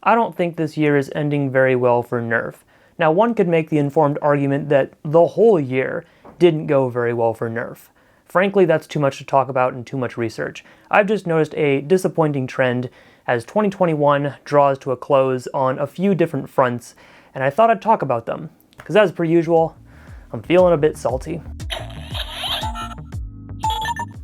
I don't think this year is ending very well for Nerf. Now, one could make the informed argument that the whole year didn't go very well for Nerf. Frankly, that's too much to talk about and too much research. I've just noticed a disappointing trend as 2021 draws to a close on a few different fronts, and I thought I'd talk about them, because as per usual, I'm feeling a bit salty.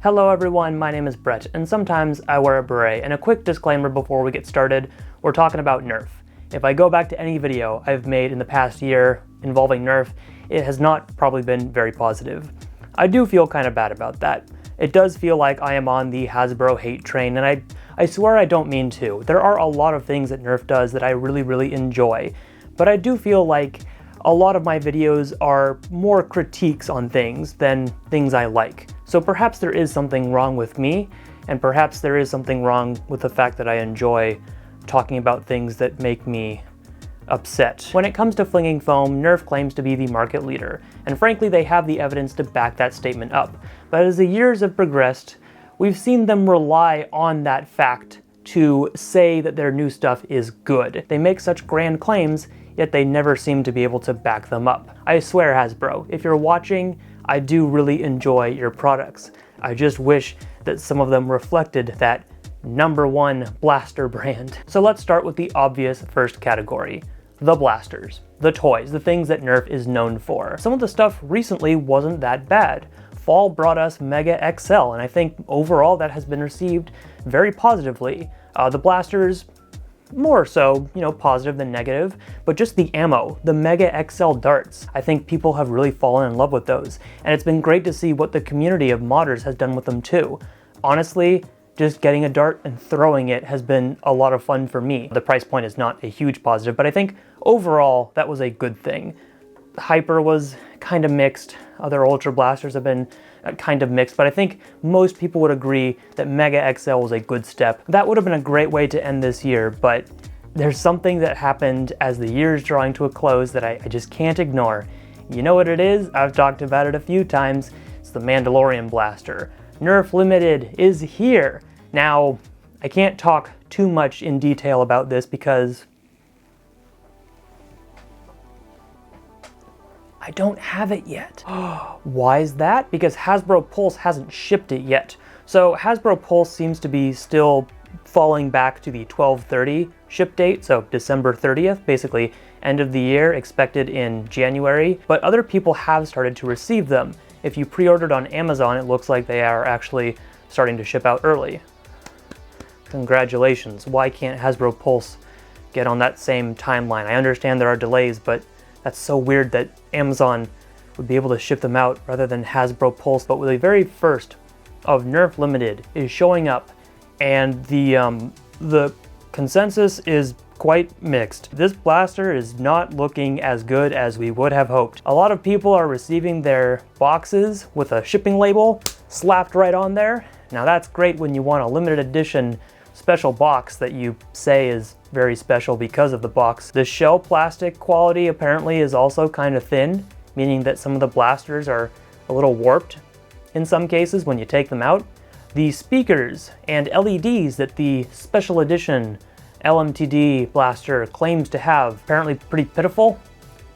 Hello everyone, my name is Beret, and sometimes I wear a beret, and a quick disclaimer before we get started, we're talking about Nerf. If I go back to any video I've made in the past year involving Nerf, it has not probably been very positive. I do feel kind of bad about that. It does feel like I am on the Hasbro hate train, and I swear I don't mean to. There are a lot of things that Nerf does that I really enjoy, but I do feel like a lot of my videos are more critiques on things than things I like. So perhaps there is something wrong with me, and perhaps there is something wrong with the fact that I enjoy talking about things that make me upset. When it comes to flinging foam, Nerf claims to be the market leader, and frankly they have the evidence to back that statement up. But as the years have progressed, we've seen them rely on that fact to say that their new stuff is good. They make such grand claims, yet they never seem to be able to back them up. I swear, Hasbro, if you're watching, I do really enjoy your products. I just wish that some of them reflected that #1 blaster brand. So let's start with the obvious first category, the blasters, the toys, the things that Nerf is known for. Some of the stuff recently wasn't that bad. Fall brought us Mega XL, and I think overall that has been received very positively. The blasters, more so, positive than negative, but just the ammo, the Mega XL darts. I think people have really fallen in love with those, and it's been great to see what the community of modders has done with them too. Honestly, just getting a dart and throwing it has been a lot of fun for me. The price point is not a huge positive, but I think overall that was a good thing. Hyper was kind of mixed. Other Ultra Blasters have been kind of mixed, but I think most people would agree that Mega XL was a good step. That would have been a great way to end this year, but there's something that happened as the year is drawing to a close that I just can't ignore. You know what it is? I've talked about it a few times. It's the Mandalorian Blaster. Nerf Limited is here. Now, I can't talk too much in detail about this because I don't have it yet. Why is that? Because Hasbro Pulse hasn't shipped it yet. So Hasbro Pulse seems to be still falling back to the 12/30 ship date, so December 30th, basically end of the year, expected in January. But other people have started to receive them. If you pre-ordered on Amazon, it looks like they are actually starting to ship out early. Congratulations. Why can't Hasbro Pulse get on that same timeline? I understand there are delays, but that's so weird that Amazon would be able to ship them out rather than Hasbro Pulse. But the very first of Nerf Limited is showing up, and the consensus is quite mixed. This blaster is not looking as good as we would have hoped. A lot of people are receiving their boxes with a shipping label slapped right on there. Now that's great when you want a limited edition special box that you say is very special because of the box. The shell plastic quality apparently is also kind of thin, meaning that some of the blasters are a little warped in some cases when you take them out. The speakers and LEDs that the special edition LMTD blaster claims to have apparently pretty pitiful,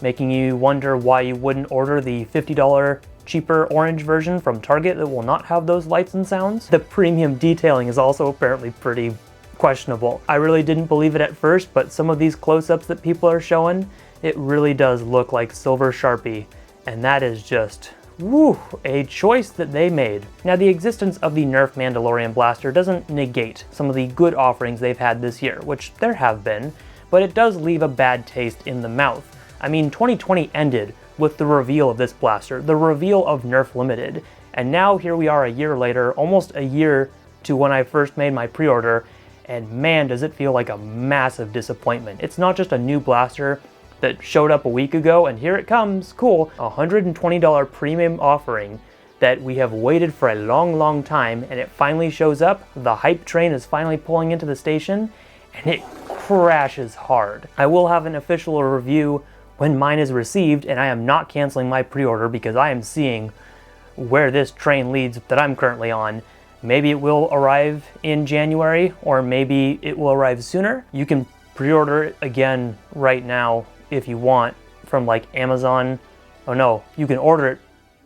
making you wonder why you wouldn't order the $50 cheaper orange version from Target that will not have those lights and sounds. The premium detailing is also apparently pretty questionable. I really didn't believe it at first, but some of these close-ups that people are showing, it really does look like silver Sharpie, and that is just, woo, a choice that they made. Now, the existence of the Nerf Mandalorian Blaster doesn't negate some of the good offerings they've had this year, which there have been, but it does leave a bad taste in the mouth. I mean, 2020 ended with the reveal of this blaster, the reveal of Nerf Limited, and now here we are a year later, almost a year to when I first made my pre-order, and man, does it feel like a massive disappointment. It's not just a new blaster that showed up a week ago, and here it comes, cool, $120 premium offering that we have waited for a long time, and it finally shows up. The hype train is finally pulling into the station, and it crashes hard. I will have an official review when mine is received, and I am not canceling my pre-order because I am seeing where this train leads that I'm currently on. Maybe it will arrive in January, or maybe it will arrive sooner. You can pre-order it again right now if you want from like Amazon. Oh no, you can order it.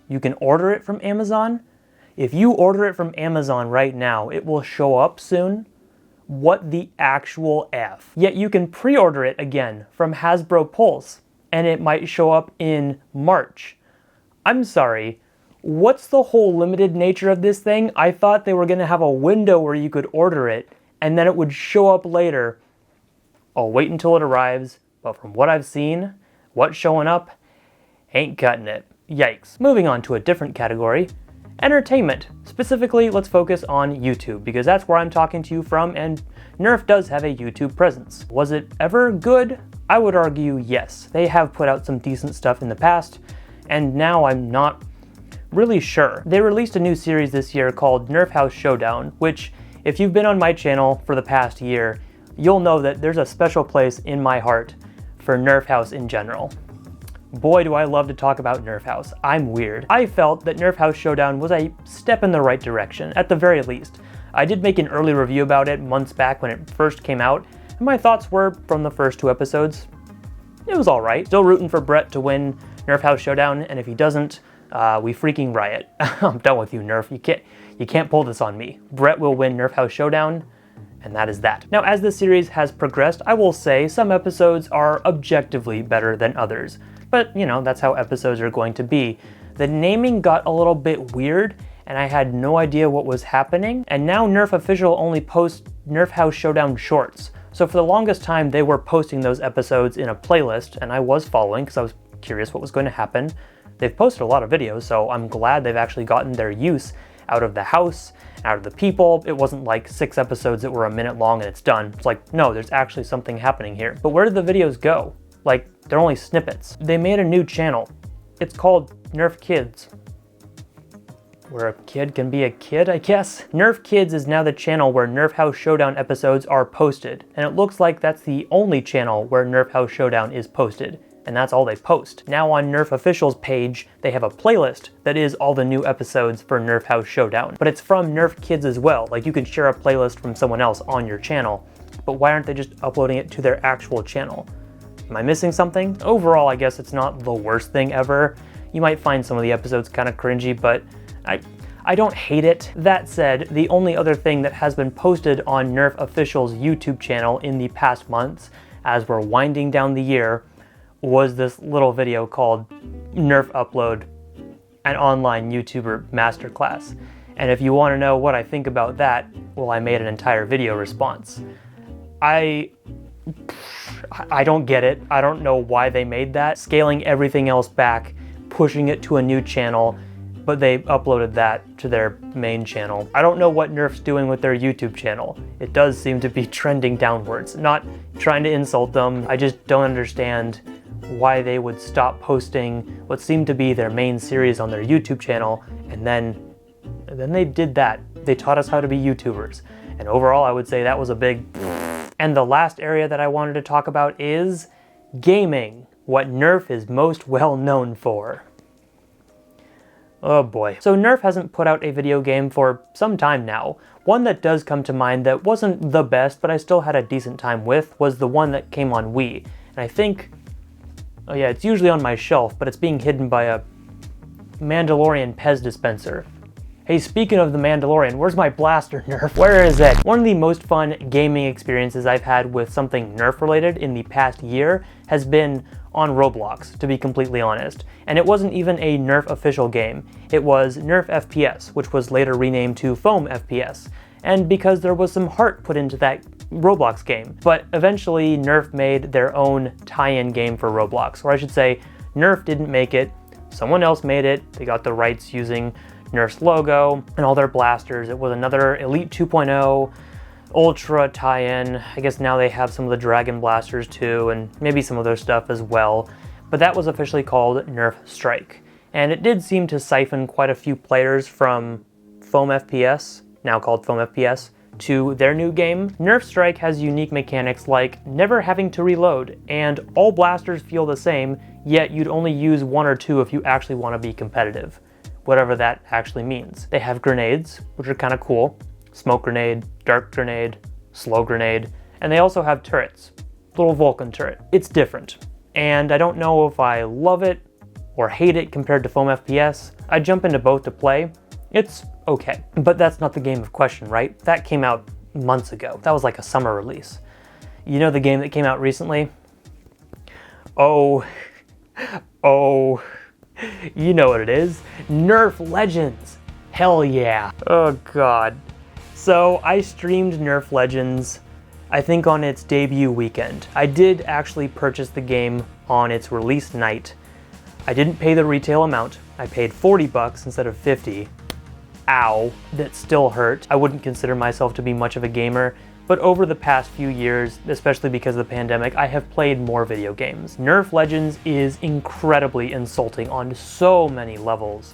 You can order it from Amazon? If you order it from Amazon right now, it will show up soon. What the actual F? Yet you can pre-order it again from Hasbro Pulse, and it might show up in March. I'm sorry, what's the whole limited nature of this thing? I thought they were gonna have a window where you could order it, and then it would show up later. I'll wait until it arrives, but from what I've seen, what's showing up ain't cutting it. Yikes. Moving on to a different category, entertainment. Specifically, let's focus on YouTube, because that's where I'm talking to you from, and Nerf does have a YouTube presence. Was it ever good? I would argue yes. They have put out some decent stuff in the past, and now I'm not really sure. They released a new series this year called Nerf House Showdown, which, if you've been on my channel for the past year, you'll know that there's a special place in my heart for Nerf House in general. Boy, do I love to talk about Nerf House. I'm weird. I felt that Nerf House Showdown was a step in the right direction, at the very least. I did make an early review about it months back when it first came out, and my thoughts were, from the first 2 episodes, it was alright. Still rooting for Beret to win Nerf House Showdown, and if he doesn't, we freaking riot. I'm done with you, Nerf. You can't pull this on me. Beret will win Nerf House Showdown, and that is that. Now, as the series has progressed, I will say some episodes are objectively better than others. But, you know, that's how episodes are going to be. The naming got a little bit weird, and I had no idea what was happening. And now Nerf Official only posts Nerf House Showdown shorts. So for the longest time, they were posting those episodes in a playlist, and I was following because I was curious what was going to happen. They've posted a lot of videos, so I'm glad they've actually gotten their use out of the house, out of the people. It wasn't like 6 episodes that were a minute long and it's done. It's like, no, there's actually something happening here. But where did the videos go? Like, they're only snippets. They made a new channel. It's called Nerf Kids. Where a kid can be a kid, I guess? Nerf Kids is now the channel where Nerf House Showdown episodes are posted. And it looks like that's the only channel where Nerf House Showdown is posted. And that's all they post. Now on Nerf Official's page, they have a playlist that is all the new episodes for Nerf House Showdown. But it's from Nerf Kids as well. Like, you can share a playlist from someone else on your channel. But why aren't they just uploading it to their actual channel? Am I missing something? Overall, I guess it's not the worst thing ever. You might find some of the episodes kind of cringy, but I don't hate it. That said, the only other thing that has been posted on Nerf Official's YouTube channel in the past months, as we're winding down the year, was this little video called Nerf Upload, an online YouTuber masterclass. And if you want to know what I think about that, well, I made an entire video response. I don't get it. I don't know why they made that. Scaling everything else back, pushing it to a new channel, but they uploaded that to their main channel. I don't know what Nerf's doing with their YouTube channel. It does seem to be trending downwards. Not trying to insult them, I just don't understand why they would stop posting what seemed to be their main series on their YouTube channel, and then they did that. They taught us how to be YouTubers. And overall, I would say that was a big... And the last area that I wanted to talk about is gaming, what Nerf is most well known for. Oh boy. So Nerf hasn't put out a video game for some time now. One that does come to mind that wasn't the best, but I still had a decent time with, was the one that came on Wii. And I think, oh yeah, it's usually on my shelf, but it's being hidden by a Mandalorian Pez dispenser. Hey, speaking of the Mandalorian, where's my blaster, Nerf? Where is it? One of the most fun gaming experiences I've had with something Nerf related in the past year has been on Roblox, to be completely honest. And it wasn't even a Nerf official game. It was Nerf FPS, which was later renamed to Foam FPS. And because there was some heart put into that Roblox game. But eventually Nerf made their own tie-in game for Roblox. Or I should say, Nerf didn't make it, someone else made it. They got the rights using Nerf's logo and all their blasters. It was another Elite 2.0 Ultra tie-in. I guess now they have some of the Dragon blasters too, and maybe some other stuff as well. But that was officially called Nerf Strike. And it did seem to siphon quite a few players from Foam FPS, now called Foam FPS, to their new game. Nerf Strike has unique mechanics like never having to reload, and all blasters feel the same, yet you'd only use 1 or 2 if you actually want to be competitive. Whatever that actually means. They have grenades, which are kind of cool. Smoke grenade, dark grenade, slow grenade, and they also have turrets. little Vulcan turret. It's different, and I don't know if I love it or hate it compared to Foam FPS. I jump into both to play. It's okay, but that's not the game of question, right? That came out months ago. That was like a summer release. You know the game that came out recently? Oh, you know what it is. Nerf Legends. Hell yeah. Oh God. So I streamed Nerf Legends, I think on its debut weekend. I did actually purchase the game on its release night. I didn't pay the retail amount. I paid 40 bucks instead of 50. Ow, that still hurt. I wouldn't consider myself to be much of a gamer, but over the past few years, especially because of the pandemic, I have played more video games. Nerf Legends is incredibly insulting on so many levels.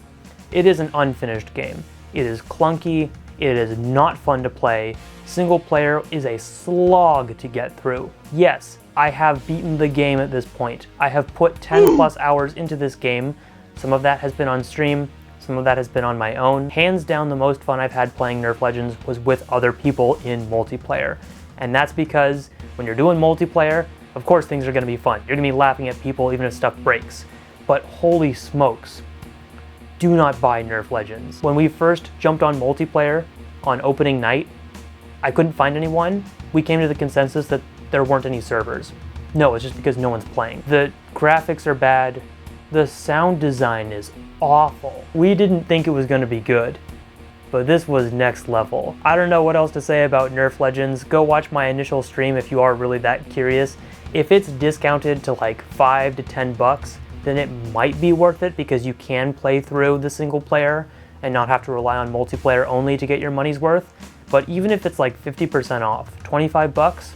It is an unfinished game. It is clunky, it is not fun to play. Single player is a slog to get through. Yes, I have beaten the game at this point. I have put 10 plus hours into this game. Some of that has been on stream, some of that has been on my own. Hands down, the most fun I've had playing Nerf Legends was with other people in multiplayer. And that's because when you're doing multiplayer, of course things are gonna be fun. You're gonna be laughing at people even if stuff breaks. But holy smokes, do not buy Nerf Legends. When we first jumped on multiplayer on opening night, I couldn't find anyone. We came to the consensus that there weren't any servers. No, it's just because no one's playing. The graphics are bad. The sound design is awful. We didn't think it was gonna be good, but this was next level. I don't know what else to say about Nerf Legends. Go watch my initial stream if you are really that curious. If it's discounted to like 5 to 10 bucks, then it might be worth it because you can play through the single player and not have to rely on multiplayer only to get your money's worth. But even if it's like 50% off, 25 bucks,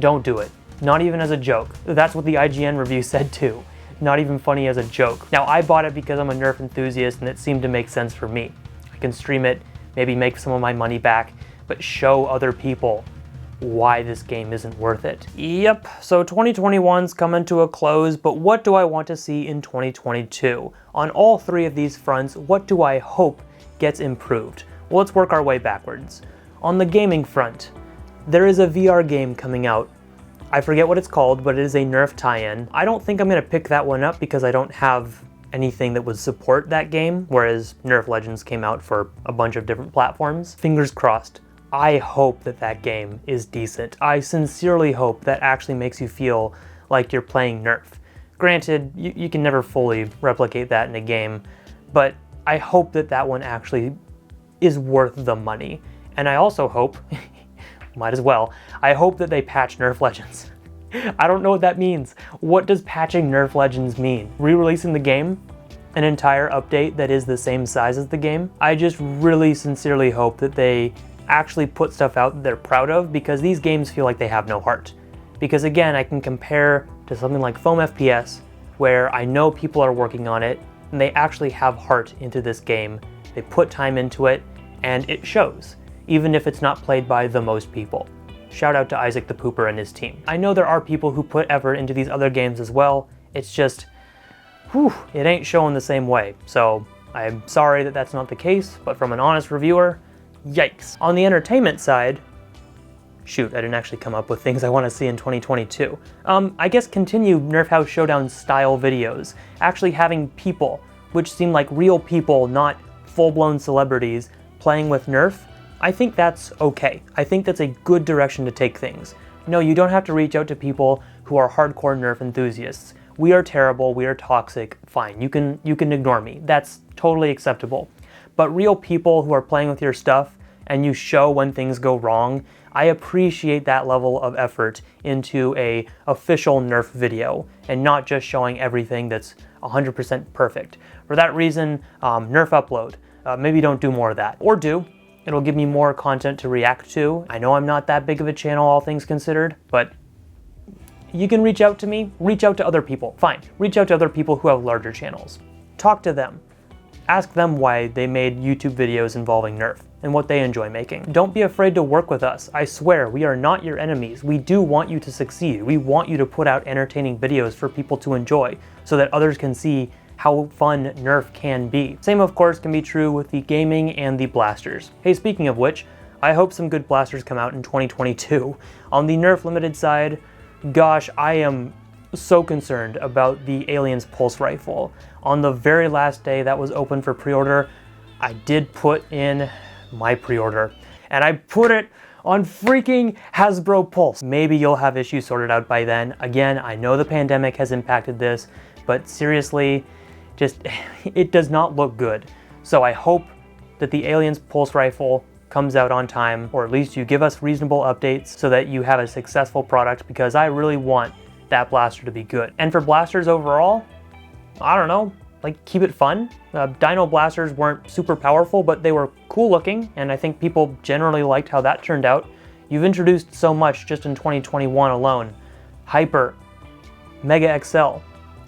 don't do it. Not even as a joke. That's what the IGN review said too. Not even funny as a joke. Now I bought it because I'm a Nerf enthusiast and it seemed to make sense for me. I can stream it, maybe make some of my money back, but show other people why this game isn't worth it. Yep, so 2021's coming to a close, but what do I want to see in 2022? On all three of these fronts, what do I hope gets improved? Well, let's work our way backwards. On the gaming front, there is a VR game coming out. I forget what it's called, but it is a Nerf tie-in. I don't think I'm gonna pick that one up because I don't have anything that would support that game, whereas Nerf Legends came out for a bunch of different platforms. Fingers crossed. I hope that that game is decent. I sincerely hope that actually makes you feel like you're playing Nerf. Granted, you can never fully replicate that in a game, but I hope that that one actually is worth the money. And I also hope, might as well, I hope that they patch Nerf Legends. I don't know what that means. What does patching Nerf Legends mean? Re-releasing the game? An entire update that is the same size as the game? I just really sincerely hope that they actually put stuff out that they're proud of, because these games feel like they have no heart. Because again, I can compare to something like Foam FPS, where I know people are working on it, and they actually have heart into this game. They put time into it, and it shows, even if it's not played by the most people. Shout out to Isaac the Pooper and his team. I know there are people who put effort into these other games as well, it's just, whew, it ain't showing the same way. So I'm sorry that that's not the case, but from an honest reviewer, yikes. On the entertainment side, shoot, I didn't actually come up with things I want to see in 2022. I guess continue Nerf House Showdown style videos, actually having people, which seem like real people, not full-blown celebrities, playing with Nerf. I think that's okay. I think that's a good direction to take things. No, you don't have to reach out to people who are hardcore Nerf enthusiasts. We are terrible, we are toxic, fine, you can ignore me. That's totally acceptable. But real people who are playing with your stuff and you show when things go wrong, I appreciate that level of effort into a official Nerf video and not just showing everything that's 100% perfect. For that reason, Nerf upload. Maybe don't do more of that. Or do. It'll give me more content to react to. I know I'm not that big of a channel, all things considered, but you can reach out to me, reach out to other people. Fine, reach out to other people who have larger channels. Talk to them. Ask them why they made YouTube videos involving Nerf and what they enjoy making. Don't be afraid to work with us. I swear, we are not your enemies. We do want you to succeed. We want you to put out entertaining videos for people to enjoy so that others can see how fun Nerf can be. Same, of course, can be true with the gaming and the blasters. Hey, speaking of which, I hope some good blasters come out in 2022. On the Nerf Limited side, gosh, I am so concerned about the Aliens Pulse Rifle. On the very last day that was open for pre-order, I did put in my pre-order, and I put it on freaking Hasbro Pulse. Maybe you'll have issues sorted out by then. Again, I know the pandemic has impacted this, but seriously, it does not look good. So I hope that the Aliens Pulse Rifle comes out on time, or at least you give us reasonable updates so that you have a successful product, because I really want that blaster to be good. And for blasters overall, I don't know, like, keep it fun. Dino blasters weren't super powerful, but they were cool looking, and I think people generally liked how that turned out. You've introduced so much just in 2021 alone. Hyper, Mega XL,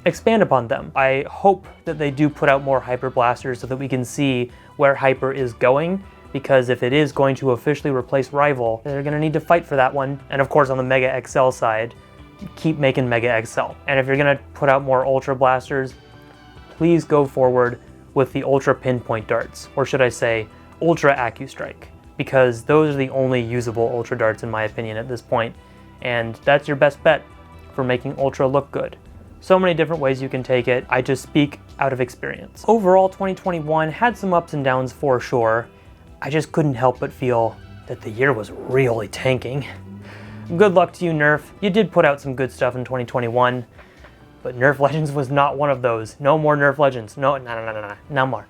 expand upon them. I hope that they do put out more Hyper blasters so that we can see where Hyper is going, because if it is going to officially replace Rival, they're gonna need to fight for that one. And of course on the Mega XL side, keep making Mega XL. And if you're gonna put out more Ultra blasters, please go forward with the Ultra Pinpoint darts, or should I say, Ultra AccuStrike, because those are the only usable Ultra darts in my opinion at this point, and that's your best bet for making Ultra look good. So many different ways you can take it, I just speak out of experience. Overall, 2021 had some ups and downs for sure. I just couldn't help but feel that the year was really tanking. Good luck to you, Nerf. You did put out some good stuff in 2021, but Nerf Legends was not one of those. No more Nerf Legends. No more.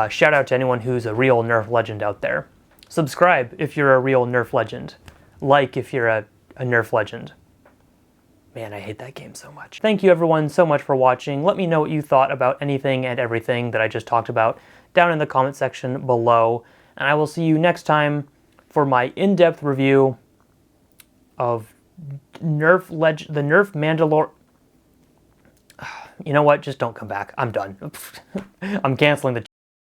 Shout out to anyone who's a real Nerf Legend out there. Subscribe if you're a real Nerf Legend. Like if you're a Nerf Legend. Man, I hate that game so much. Thank you everyone so much for watching. Let me know what you thought about anything and everything that I just talked about down in the comment section below. And I will see you next time for my in-depth review of the Nerf Mandalore. You know what? Just don't come back. I'm done. I'm canceling the